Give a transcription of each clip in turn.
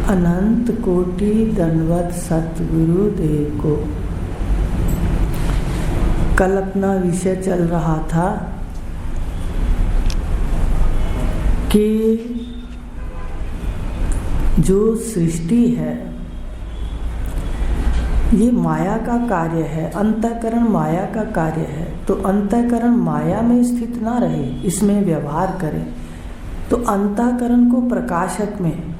अनंत कोटि दंडवत सतगुरु देव को। कल अपना विषय चल रहा था कि जो सृष्टि है ये माया का कार्य है, अंतःकरण माया का कार्य है। तो अंतःकरण माया में स्थित ना रहे, इसमें व्यवहार करे, तो अंतःकरण को प्रकाशक में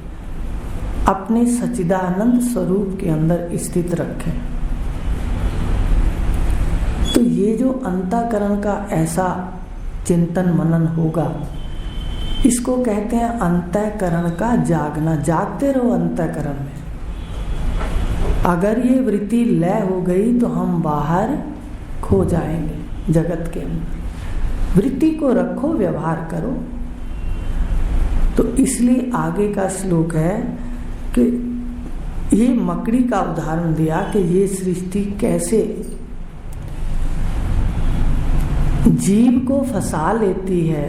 अपने सच्चिदानंद स्वरूप के अंदर स्थित रखें। तो ये जो अंतःकरण का ऐसा चिंतन मनन होगा, इसको कहते हैं अंतःकरण का जागना। जागते रहो अंतःकरण में। अगर ये वृत्ति लय हो गई तो हम बाहर खो जाएंगे जगत के अंदर। वृत्ति को रखो, व्यवहार करो। तो इसलिए आगे का श्लोक है कि ये मकड़ी का उदाहरण दिया कि ये सृष्टि कैसे जीव को फंसा लेती है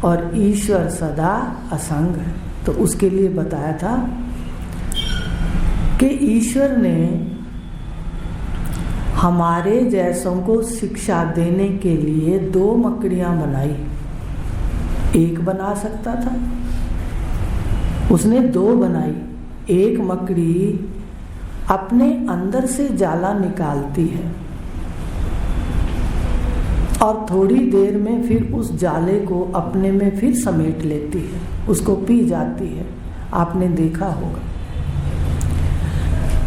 और ईश्वर सदा असंग है। तो उसके लिए बताया था कि ईश्वर ने हमारे जैसों को शिक्षा देने के लिए 2 मकड़ियां बनाई। एक बना सकता था, उसने 2 बनाई। एक मकड़ी अपने अंदर से जाला निकालती है और थोड़ी देर में फिर उस जाले को अपने में फिर समेट लेती है, उसको पी जाती है, आपने देखा होगा।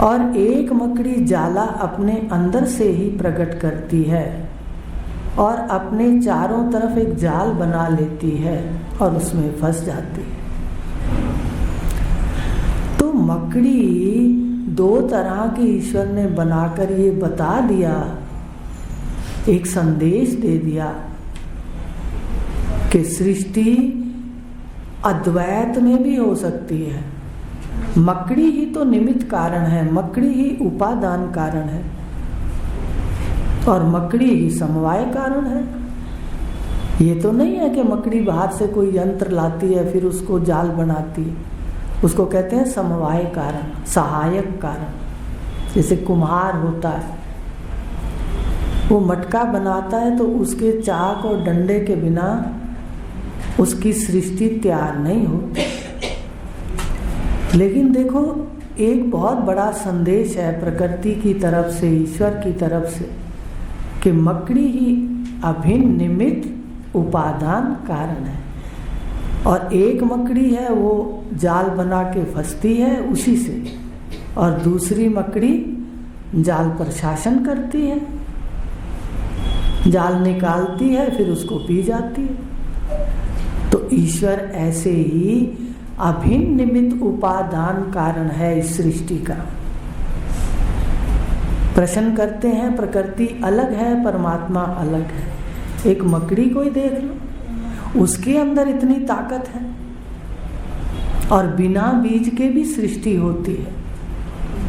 और एक मकड़ी जाला अपने अंदर से ही प्रकट करती है और अपने चारों तरफ एक जाल बना लेती है और उसमें फंस जाती है। तो मकड़ी 2 तरह की ईश्वर ने बनाकर ये बता दिया, एक संदेश दे दिया कि सृष्टि अद्वैत में भी हो सकती है। मकड़ी ही तो निमित्त कारण है, मकड़ी ही उपादान कारण है और मकड़ी ही समवाय कारण है। ये तो नहीं है कि मकड़ी बाहर से कोई यंत्र लाती है फिर उसको जाल बनाती है। उसको कहते हैं समवाय कारण, सहायक कारण। जैसे कुम्हार होता है, वो मटका बनाता है तो उसके चाक और डंडे के बिना उसकी सृष्टि तैयार नहीं होती। लेकिन देखो, एक बहुत बड़ा संदेश है प्रकृति की तरफ से, ईश्वर की तरफ से, कि मकड़ी ही अभिन्न निमित्त उपादान कारण है। और एक मकड़ी है वो जाल बना के फंसती है उसी से, और दूसरी मकड़ी जाल पर शासन करती है, जाल निकालती है फिर उसको पी जाती है। तो ईश्वर ऐसे ही अभिन्न निमित्त उपादान कारण है इस सृष्टि का। प्रश्न करते हैं प्रकृति अलग है, परमात्मा अलग है। एक मकड़ी को ही देख लो, उसके अंदर इतनी ताकत है और बिना बीज के भी सृष्टि होती है।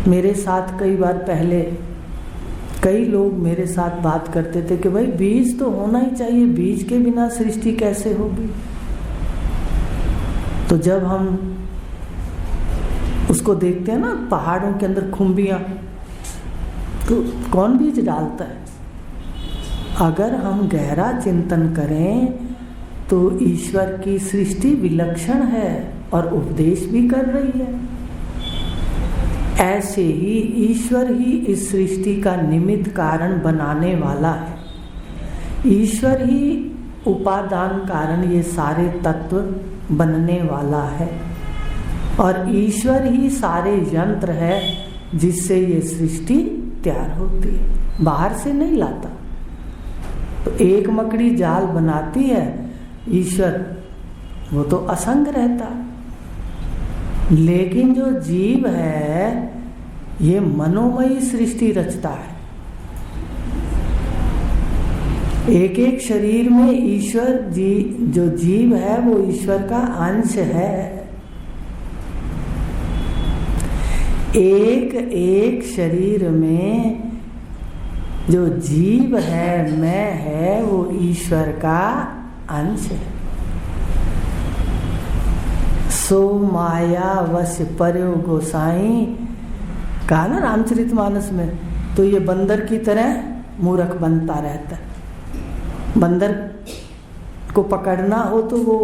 मेरे साथ कई बार पहले कई लोग मेरे साथ बात करते थे कि भाई बीज तो होना ही चाहिए, बीज के बिना सृष्टि कैसे होगी। तो जब हम उसको देखते हैं ना पहाड़ों के अंदर खुम्बियां, तो कौन बीज डालता है? अगर हम गहरा चिंतन करें तो ईश्वर की सृष्टि विलक्षण है और उपदेश भी कर रही है। ऐसे ही ईश्वर ही इस सृष्टि का निमित्त कारण बनाने वाला है। ईश्वर ही उपादान कारण ये सारे तत्व बनने वाला है और ईश्वर ही सारे यंत्र है जिससे ये सृष्टि तैयार होती है, बाहर से नहीं लाता। तो एक मकड़ी जाल बनाती है, ईश्वर वो तो असंग रहता। लेकिन जो जीव है ये मनोमयी सृष्टि रचता है। एक एक शरीर में ईश्वर जो जीव है वो ईश्वर का अंश है। एक एक शरीर में जो जीव है, मैं है, वो ईश्वर का अंश है। सो माया वश पर्यो गोसाई, कहा ना रामचरितमानस में। तो ये बंदर की तरह मूर्ख बनता रहता है। बंदर को पकड़ना हो तो वो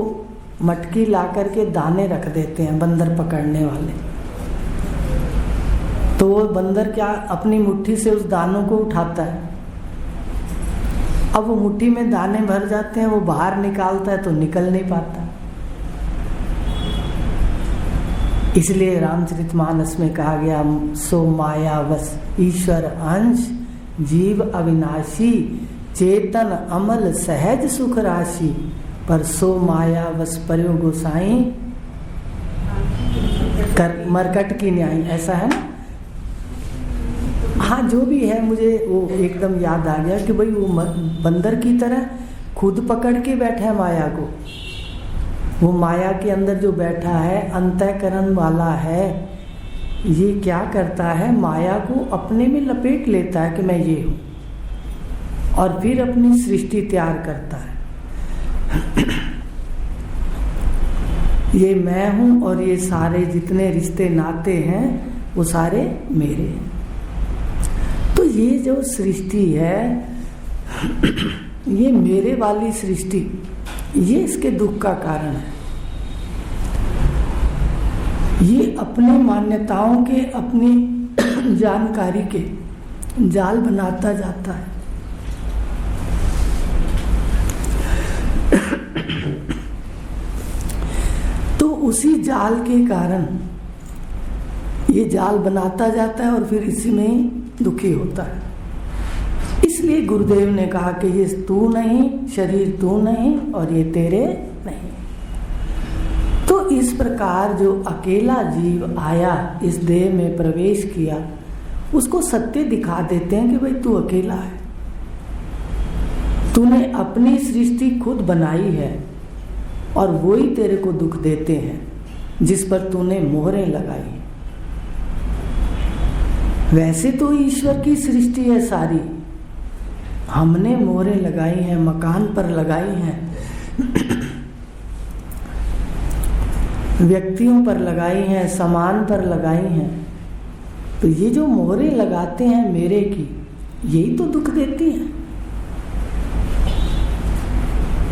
मटकी ला करके दाने रख देते हैं बंदर पकड़ने वाले। तो वो बंदर क्या अपनी मुट्ठी से उस दानों को उठाता है। अब वो मुट्ठी में दाने भर जाते हैं, वो बाहर निकालता है तो निकल नहीं पाता। इसलिए रामचरितमानस में कहा गया, सो मायावश ईश्वर अंश, जीव अविनाशी, चेतन अमल सहज सुख राशि, पर सो मायावश पर्यो गोसाई, मरकट की न्याय, ऐसा है ना। हाँ, जो भी है, मुझे वो एकदम याद आ गया कि भाई वो बंदर की तरह खुद पकड़ के बैठा है माया को। वो माया के अंदर जो बैठा है, अंतःकरण वाला है, ये क्या करता है, माया को अपने में लपेट लेता है कि मैं ये हूँ, और फिर अपनी सृष्टि तैयार करता है। ये मैं हूँ और ये सारे जितने रिश्ते नाते हैं वो सारे मेरे हैं। तो ये जो सृष्टि है, ये मेरे वाली सृष्टि, ये इसके दुख का कारण है। ये अपनी मान्यताओं के, अपनी जानकारी के जाल बनाता जाता है। तो उसी जाल के कारण ये जाल बनाता जाता है और फिर इसी में ही दुखी होता है। इसलिए गुरुदेव ने कहा कि ये तू नहीं, शरीर तू नहीं और ये तेरे नहीं। तो इस प्रकार जो अकेला जीव आया, इस देह में प्रवेश किया, उसको सत्य दिखा देते हैं कि भाई तू अकेला है। तूने अपनी सृष्टि खुद बनाई है और वो ही तेरे को दुख देते हैं जिस पर तूने मोहरें लगाई। वैसे तो ईश्वर की सृष्टि है सारी, हमने मोहरें लगाई हैं, मकान पर लगाई हैं, व्यक्तियों पर लगाई हैं, सामान पर लगाई हैं। तो ये जो मोहरें लगाते हैं मेरे की, यही तो दुख देती हैं।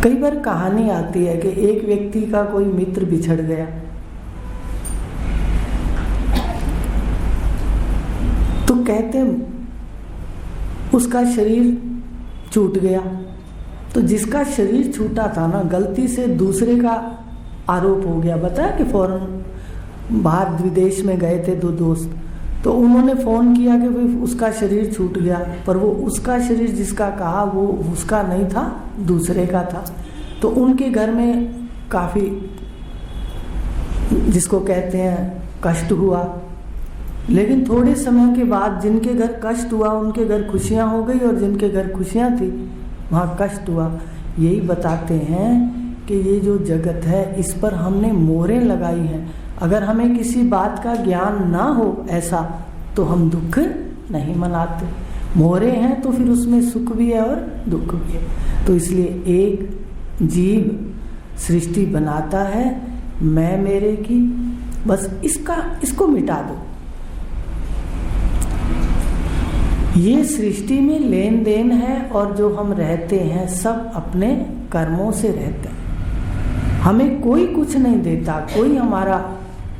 कई बार कहानी आती है कि एक व्यक्ति का कोई मित्र बिछड़ गया, तो कहते हैं उसका शरीर छूट गया। तो जिसका शरीर छूटा था ना, गलती से दूसरे का आरोप हो गया। बताया कि फौरन बाहर विदेश में गए थे दो दोस्त, तो उन्होंने फोन किया कि भाई उसका शरीर छूट गया, पर वो उसका शरीर जिसका कहा वो उसका नहीं था, दूसरे का था। तो उनके घर में काफी, जिसको कहते हैं, कष्ट हुआ। लेकिन थोड़े समय के बाद जिनके घर कष्ट हुआ उनके घर खुशियां हो गई, और जिनके घर खुशियां थी वहाँ कष्ट हुआ। यही बताते हैं कि ये जो जगत है, इस पर हमने मोहरें लगाई हैं। अगर हमें किसी बात का ज्ञान ना हो ऐसा, तो हम दुख नहीं मनाते। मोहरें हैं तो फिर उसमें सुख भी है और दुख भी है। तो इसलिए एक जीव सृष्टि बनाता है मैं मेरे की, बस इसको मिटा दो। ये सृष्टि में लेन देन है, और जो हम रहते हैं सब अपने कर्मों से रहते हैं। हमें कोई कुछ नहीं देता, कोई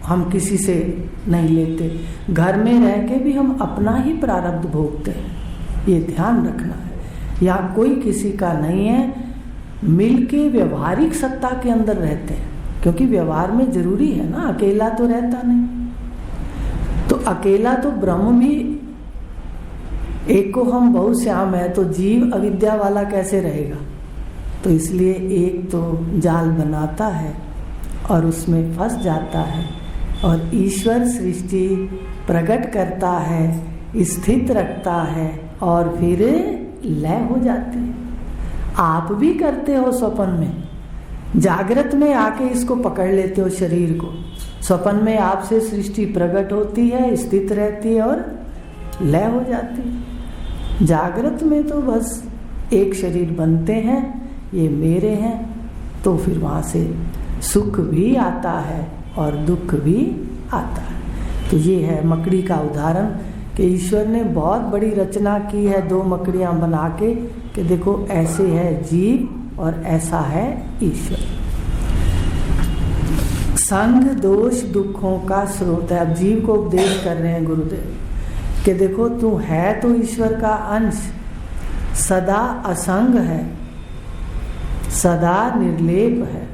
हम किसी से नहीं लेते। घर में रह के भी हम अपना ही प्रारब्ध भोगते हैं, ये ध्यान रखना है। यहाँ कोई किसी का नहीं है, मिलके व्यवहारिक सत्ता के अंदर रहते हैं, क्योंकि व्यवहार में जरूरी है ना, अकेला तो रहता नहीं। तो अकेला तो ब्रह्म भी, एक को हम बहुश्याम है, तो जीव अविद्या वाला कैसे रहेगा। तो इसलिए एक तो जाल बनाता है और उसमें फंस जाता है, और ईश्वर सृष्टि प्रकट करता है, स्थित रखता है, और फिर लय हो जाती है। आप भी करते हो स्वप्न में, जागृत में आके इसको पकड़ लेते हो शरीर को। स्वप्न में आपसे सृष्टि प्रकट होती है, स्थित रहती है और लय हो जाती है। जागृत में तो बस एक शरीर बनते हैं, ये मेरे हैं, तो फिर वहाँ से सुख भी आता है, और दुख भी आता है। तो ये है मकड़ी का उदाहरण कि ईश्वर ने बहुत बड़ी रचना की है, दो मकड़ियां बना के कि देखो ऐसे है जीव और ऐसा है ईश्वर। संग दोष दुखों का स्रोत है। अब जीव को उपदेश कर रहे हैं गुरुदेव कि देखो तू है तो ईश्वर का अंश, सदा असंग है, सदा निर्लेप है,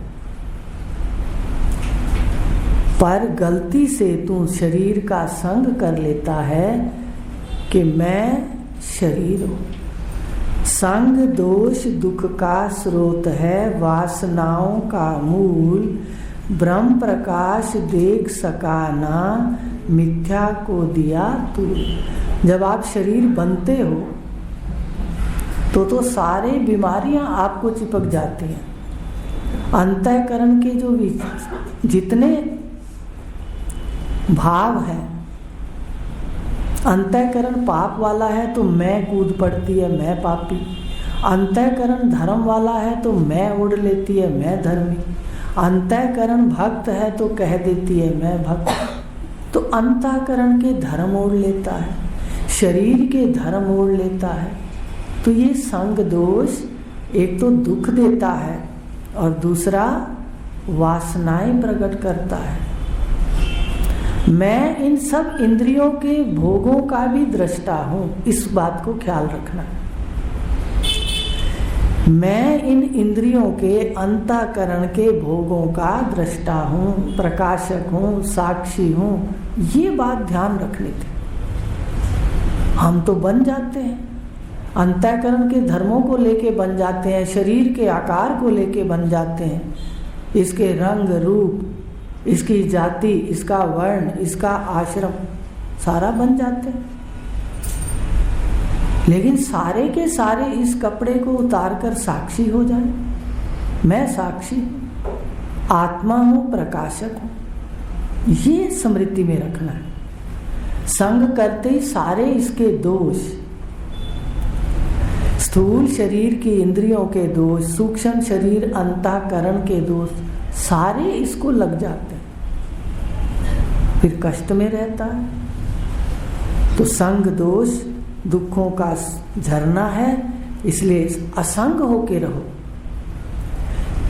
पर गलती से तू शरीर का संग कर लेता है कि मैं शरीर हूं। संग दोष दुख का स्रोत है, वासनाओं का मूल, ब्रह्म प्रकाश देख सका ना, मिथ्या को दिया तू। जब आप शरीर बनते हो तो सारे बीमारियां आपको चिपक जाती हैं। अंतःकरण के जो जितने भाव है, अंतःकरण पाप वाला है तो मैं कूद पड़ती है, मैं पापी। अंतःकरण धर्म वाला है तो मैं उड़ लेती है, मैं धर्मी। अंतःकरण भक्त है तो कह देती है मैं भक्त। तो अंतःकरण के धर्म ओढ़ लेता है, शरीर के धर्म ओढ़ लेता है। तो ये संग दोष एक तो दुख देता है और दूसरा वासनाएं प्रकट करता है। मैं इन सब इंद्रियों के भोगों का भी दृष्टा हूं, इस बात को ख्याल रखना। मैं इन इंद्रियों के अंतःकरण के भोगों का दृष्टा हूं, प्रकाशक हूं, साक्षी हूं, ये बात ध्यान रखनी थी। हम तो बन जाते हैं, अंतःकरण के धर्मों को लेके बन जाते हैं, शरीर के आकार को लेके बन जाते हैं, इसके रंग रूप, इसकी जाति, इसका वर्ण, इसका आश्रम, सारा बन जाते हैं। लेकिन सारे के सारे इस कपड़े को उतारकर साक्षी हो जाए, मैं साक्षी हूं, आत्मा हूं, प्रकाशक हूं, ये स्मृति में रखना है। संग करते ही सारे इसके दोष, स्थूल शरीर की इंद्रियों के दोष, सूक्ष्म शरीर अंतःकरण के दोष, सारे इसको लग जाते हैं, फिर कष्ट में रहता है। तो संग दोष दुखों का झरना है, इसलिए असंग होके रहो।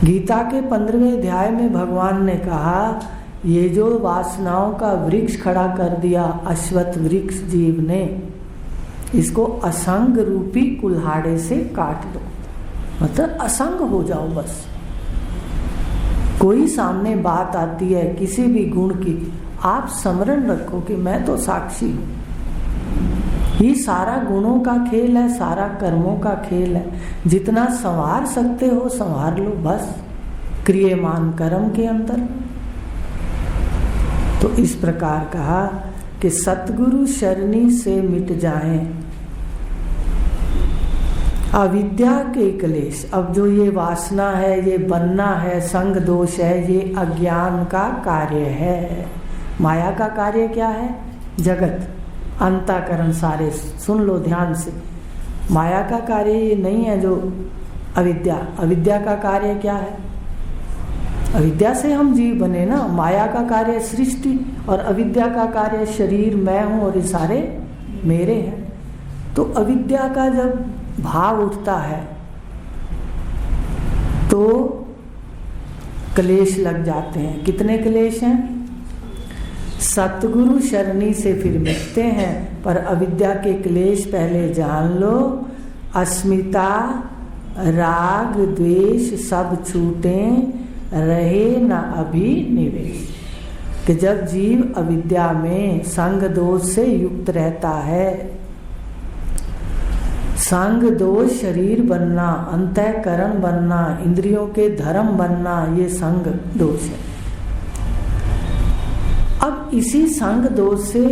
गीता के 15वें अध्याय में भगवान ने कहा, ये जो वासनाओं का वृक्ष खड़ा कर दिया अश्वत्थ वृक्ष जीव ने, इसको असंग रूपी कुल्हाड़े से काट दो। मतलब असंग हो जाओ बस। कोई सामने बात आती है किसी भी गुण की, आप स्मरण रखो कि मैं तो साक्षी हूं। ये सारा गुणों का खेल है, सारा कर्मों का खेल है। जितना संवार सकते हो संवार लो बस, क्रियमान कर्म के अंदर। तो इस प्रकार कहा कि सतगुरु शरणी से मिट जाएं अविद्या के क्लेश। अब जो ये वासना है, ये बनना है, संग दोष है, ये अज्ञान का कार्य है। माया का कार्य क्या है? जगत, अंतःकरण सारे। सुन लो ध्यान से, माया का कार्य ये नहीं है जो अविद्या। अविद्या का कार्य क्या है? अविद्या से हम जीव बने ना। माया का कार्य सृष्टि और अविद्या का कार्य शरीर, मैं हूं और ये सारे मेरे हैं। तो अविद्या का जब भाव उठता है तो क्लेश लग जाते हैं। कितने क्लेश हैं? सतगुरु शरणी से फिर मिटते हैं, पर अविद्या के क्लेश पहले जान लो। अस्मिता राग द्वेष सब छूटें, रहे न अभी निवेश। कि जब जीव अविद्या में संग दोष से युक्त रहता है, संग दोष शरीर बनना, अंतःकरण बनना, इंद्रियों के धर्म बनना, ये संग दोष है। अब इसी संग दोष से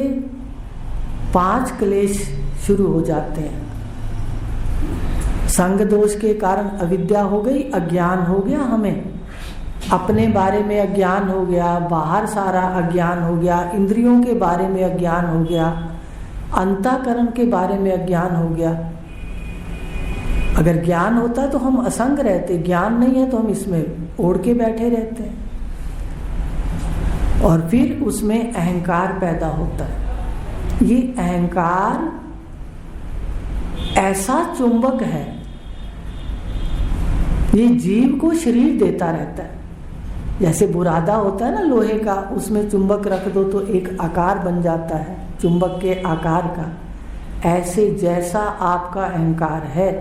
5 क्लेश शुरू हो जाते हैं। संग दोष के कारण अविद्या हो गई, अज्ञान हो गया, हमें अपने बारे में अज्ञान हो गया, बाहर सारा अज्ञान हो गया, इंद्रियों के बारे में अज्ञान हो गया, अंतःकरण के बारे में अज्ञान हो गया। अगर ज्ञान होता तो हम असंग रहते, ज्ञान नहीं है तो हम इसमें ओढ़ के बैठे रहते हैं। और फिर उसमें अहंकार पैदा होता है। ये अहंकार ऐसा चुंबक है, ये जीव को शरीर देता रहता है। जैसे बुरादा होता है ना लोहे का, उसमें चुंबक रख दो तो एक आकार बन जाता है चुंबक के आकार का। ऐसे जैसा आपका अहंकार है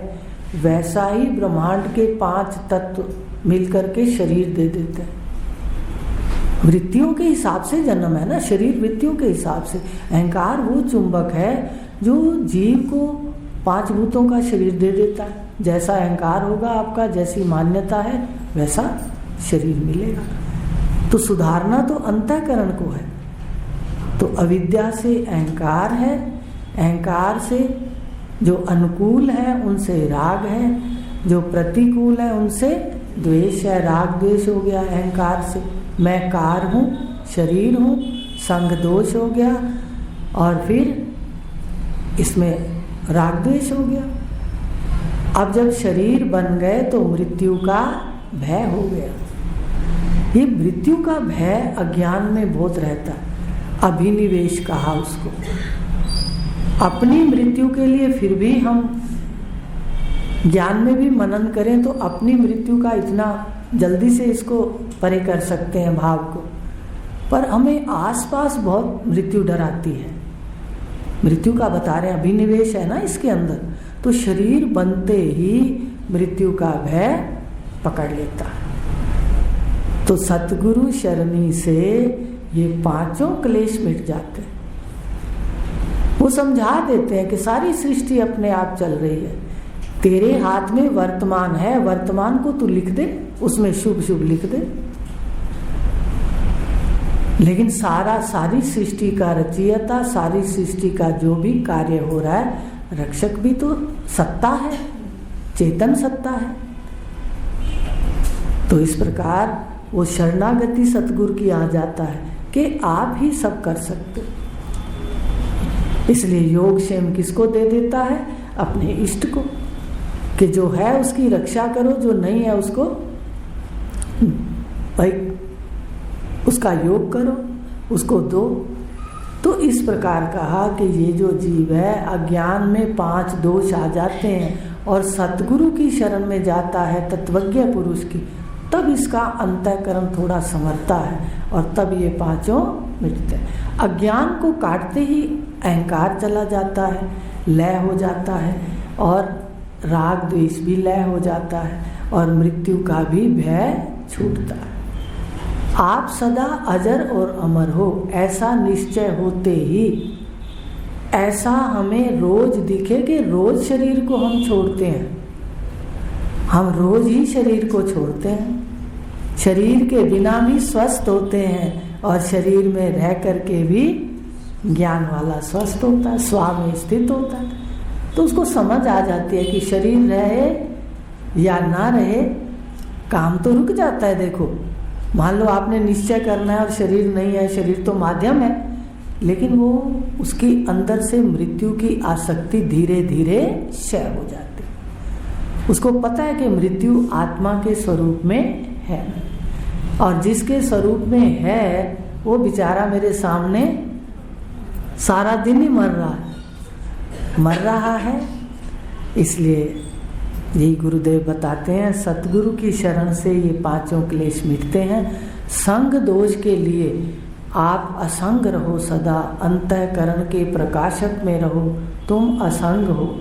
वैसा ही ब्रह्मांड के 5 तत्व मिलकर के शरीर दे देते हैं। वृत्तियों के हिसाब से जन्म है ना, शरीर वृत्तियों के हिसाब से। अहंकार वो चुंबक है जो जीव को 5 भूतों का शरीर दे देता है। जैसा अहंकार होगा आपका, जैसी मान्यता है वैसा शरीर मिलेगा। तो सुधारना तो अंतःकरण को है। तो अविद्या से अहंकार है, अहंकार से जो अनुकूल है उनसे राग है, जो प्रतिकूल है उनसे द्वेष है। राग द्वेष हो गया अहंकार से। मैं कार हूँ, शरीर हूँ, संग दोष हो गया, और फिर इसमें राग द्वेष हो गया। अब जब शरीर बन गए तो मृत्यु का भय हो गया। ये मृत्यु का भय अज्ञान में बहुत रहता है। अभिनिवेश कहा उसको। अपनी मृत्यु के लिए फिर भी हम ज्ञान में भी मनन करें तो अपनी मृत्यु का इतना जल्दी से इसको परे कर सकते हैं भाव को, पर हमें आसपास बहुत मृत्यु डराती है। मृत्यु का बता रहे हैं, अभिनिवेश है ना इसके अंदर। तो शरीर बनते ही मृत्यु का भय पकड़ लेता है। तो सतगुरु शरणी से ये 5 क्लेश मिट जाते हैं। वो समझा देते हैं कि सारी सृष्टि अपने आप चल रही है, तेरे हाथ में वर्तमान है, वर्तमान को तू लिख दे, उसमें शुभ शुभ लिख दे। लेकिन सारी सृष्टि का रचयिता, सारी सृष्टि का जो भी कार्य हो रहा है, रक्षक भी तो सत्ता है, चेतन सत्ता है। तो इस प्रकार वो शरणागति सतगुरु की आ जाता है कि आप ही सब कर सकते। इसलिए योग क्षेम किसको दे देता है? अपने इष्ट को, कि जो है उसकी रक्षा करो, जो नहीं है उसको भाई उसका योग करो, उसको दो। तो इस प्रकार कहा कि ये जो जीव है अज्ञान में 5 दोष आ जाते हैं और सतगुरु की शरण में जाता है, तत्वज्ञ पुरुष की, तब इसका अंतःकरण थोड़ा संवरता है और तब ये 5 मिटते हैं। अज्ञान को काटते ही अहंकार चला जाता है, लय हो जाता है, और राग द्वेष भी लय हो जाता है, और मृत्यु का भी भय छूटता है। आप सदा अजर और अमर हो, ऐसा निश्चय होते ही ऐसा हमें रोज दिखे कि रोज शरीर को हम छोड़ते हैं। हम रोज ही शरीर को छोड़ते हैं। शरीर के बिना भी स्वस्थ होते हैं और शरीर में रह करके भी ज्ञान वाला स्वस्थ होता है, स्वा में स्थित होता है। तो उसको समझ आ जाती है कि शरीर रहे या ना रहे, काम तो रुक जाता है। देखो, मान लो आपने निश्चय करना है और शरीर नहीं है, शरीर तो माध्यम है, लेकिन वो उसकी अंदर से मृत्यु की आसक्ति धीरे धीरे क्षय हो जाती है। उसको पता है कि मृत्यु आत्मा के स्वरूप में है, और जिसके स्वरूप में है वो बेचारा मेरे सामने सारा दिन ही मर रहा है। इसलिए यही गुरुदेव बताते हैं, सतगुरु की शरण से ये 5 क्लेश मिटते हैं। संग दोष के लिए आप असंग रहो सदा, अंतःकरण के प्रकाशक में रहो, तुम असंग हो।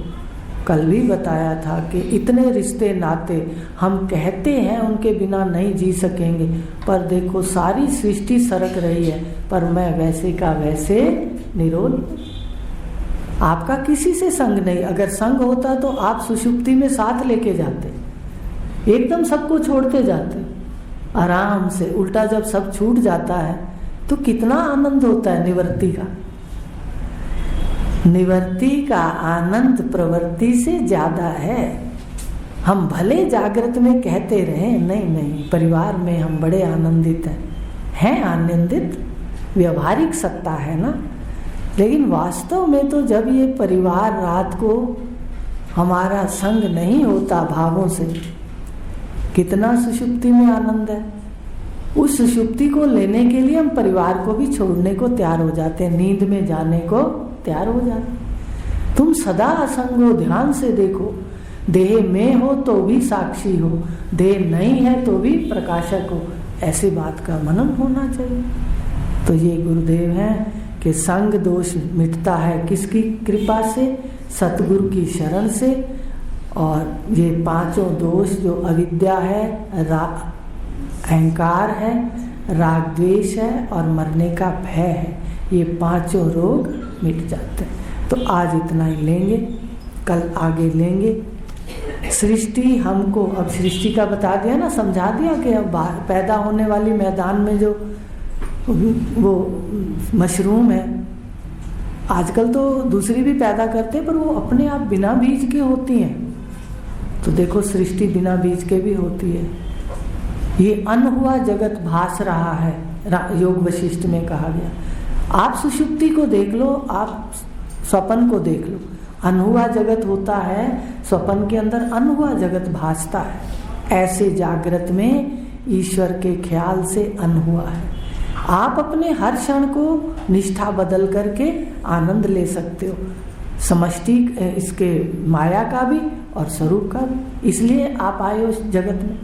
कल भी बताया था कि इतने रिश्ते नाते हम कहते हैं उनके बिना नहीं जी सकेंगे, पर देखो सारी सृष्टि सरक रही है, पर मैं वैसे का वैसे निरोध। आपका किसी से संग नहीं। अगर संग होता तो आप सुषुप्ति में साथ लेके जाते, एकदम सबको छोड़ते जाते आराम से। उल्टा जब सब छूट जाता है तो कितना आनंद होता है निवृत्ति का। निवृत्ति का आनंद प्रवृत्ति से ज्यादा है। हम भले जागृत में कहते रहे नहीं, परिवार में हम बड़े आनंदित हैं आनंदित, व्यवहारिक सत्ता है ना, लेकिन वास्तव में तो जब ये परिवार रात को हमारा संग नहीं होता भावों से, कितना सुषुप्ति में आनंद है। उस सुषुप्ति को लेने के लिए हम परिवार को भी छोड़ने को तैयार हो जाते हैं, नींद में जाने को तैयार हो जाते हैं। तुम सदा असंग हो, ध्यान से देखो, देह में हो तो भी साक्षी हो, देह नहीं है तो भी प्रकाशक हो, ऐसी बात का मनन होना चाहिए। तो ये गुरुदेव हैं कि संग दोष मिटता है किसकी कृपा से? सतगुरु की शरण से। और ये पांचों दोष जो अविद्या है, अहंकार है, राग द्वेष है और मरने का भय है, ये पांचों रोग मिट जाते हैं। तो आज इतना ही लेंगे, कल आगे लेंगे। सृष्टि हमको, अब सृष्टि का बता दिया ना, समझा दिया कि अब पैदा होने वाली मैदान में जो वो मशरूम है, आजकल तो दूसरी भी पैदा करते हैं पर वो अपने आप बिना बीज के होती हैं। तो देखो सृष्टि बिना बीज के भी होती है। ये अन्न हुआ जगत भास रहा है, योग वशिष्ठ में कहा गया। आप सुषुप्ति को देख लो, आप स्वप्न को देख लो, अनहुआ जगत होता है, स्वप्न के अंदर अनहुआ जगत भासता है। ऐसे जागृत में ईश्वर के ख्याल से अनहुआ है। आप अपने हर क्षण को निष्ठा बदल करके आनंद ले सकते हो, समष्टि इसके माया का भी और स्वरूप का भी। इसलिए आप आए उस जगत में,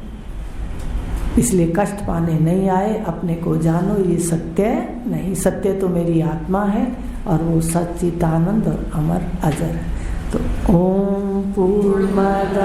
इसलिए कष्ट पाने नहीं आए। अपने को जानो, ये सत्य नहीं, सत्य तो मेरी आत्मा है और वो सच्चिदानंद और अमर अजर है। तो ओम पूर्णमद